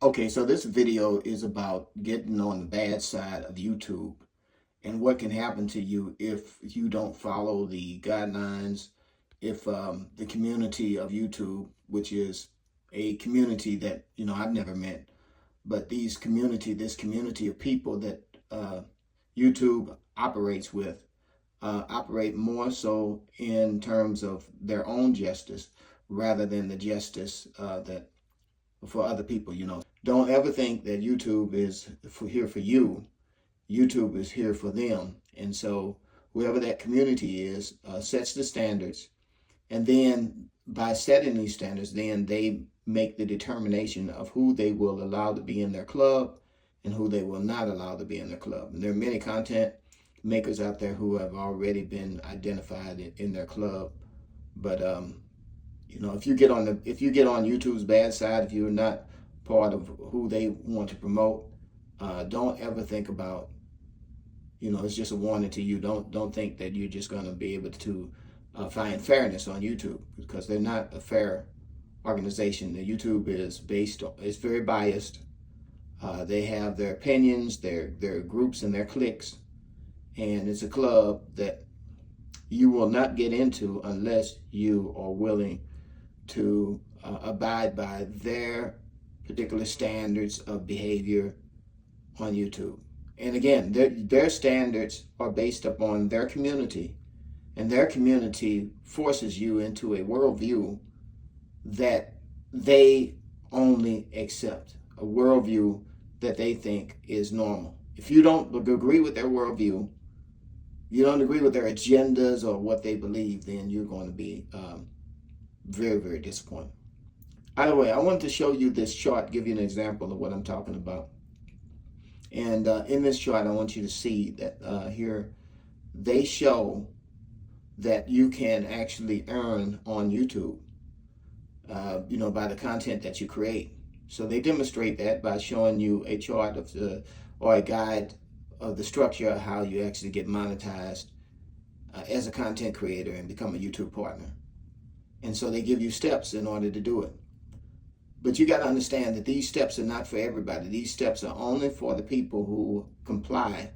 Okay, so this video is about getting on the bad side of YouTube and what can happen to you if you don't follow the guidelines, if the community of YouTube, which is a community that, I've never met, but this community of people that YouTube operates with, operate more so in terms of their own justice rather than the justice that for other people. Don't ever think that YouTube is here for you. YouTube is here for them. And so whoever that community is sets the standards. And then by setting these standards, then they make the determination of who they will allow to be in their club and who they will not allow to be in their club. And there are many content makers out there who have already been identified in their club. But if you get on YouTube's bad side, if you're not part of who they want to promote, don't ever think about, it's just a warning to you. Don't think that you're just going to be able to find fairness on YouTube, because they're not a fair organization. The YouTube is it's very biased. They have their opinions, their groups and their cliques, and it's a club that you will not get into unless you are willing to abide by their particular standards of behavior on YouTube. And again, their standards are based upon their community, and their community forces you into a worldview that they only accept, a worldview that they think is normal. If you don't agree with their worldview, you don't agree with their agendas or what they believe, then you're going to be very, very disappointed. Either way, I wanted to show you this chart, give you an example of what I'm talking about. And in this chart, I want you to see that here they show that you can actually earn on YouTube, by the content that you create. So they demonstrate that by showing you a chart of or a guide of the structure of how you actually get monetized as a content creator and become a YouTube partner. And so they give you steps in order to do it. But you got to understand that these steps are not for everybody. These steps are only for the people who comply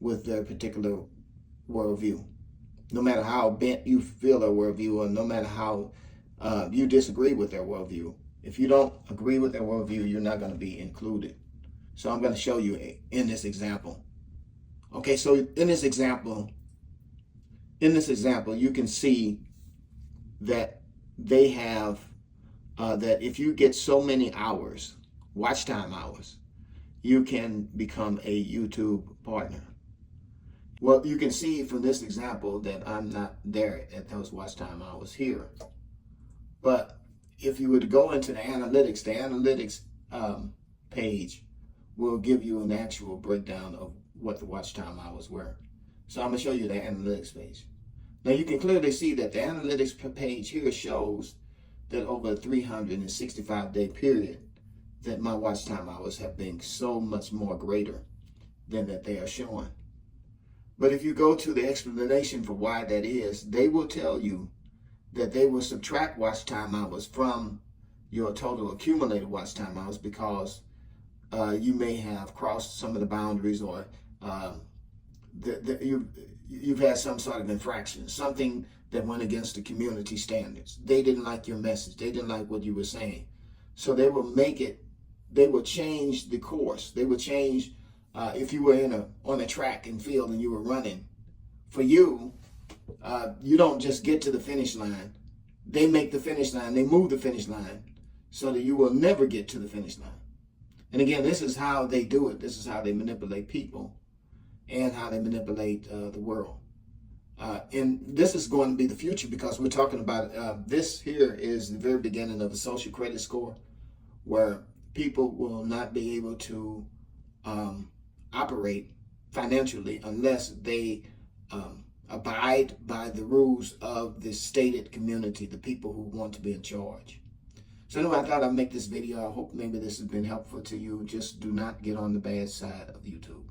with their particular worldview. No matter how bent you feel their worldview, or no matter how you disagree with their worldview, if you don't agree with their worldview, you're not going to be included. So I'm going to show you in this example. Okay, so in this example, you can see that they have that if you get so many hours, watch time hours, you can become a YouTube partner. Well, you can see from this example that I'm not there at those watch time hours here. But if you were to go into the analytics page will give you an actual breakdown of what the watch time hours were. So I'm going to show you the analytics page. Now you can clearly see that the analytics page here shows that over a 365-day period that my watch time hours have been so much more greater than that they are showing. But if you go to the explanation for why that is, they will tell you that they will subtract watch time hours from your total accumulated watch time hours because you may have crossed some of the boundaries, or you've had some sort of infraction, something that went against the community standards. They didn't like your message. They didn't like what you were saying. So they will change the course. They will change, if you were on a track and field and you were running, for you, you don't just get to the finish line. They make the finish line. They move the finish line so that you will never get to the finish line. And again, this is how they do it. This is how they manipulate people and how they manipulate the world. And this is going to be the future, because we're talking about this here is the very beginning of a social credit score, where people will not be able to operate financially unless they abide by the rules of the stated community, the people who want to be in charge. So anyway, I thought I'd make this video. I hope maybe this has been helpful to you. Just do not get on the bad side of YouTube.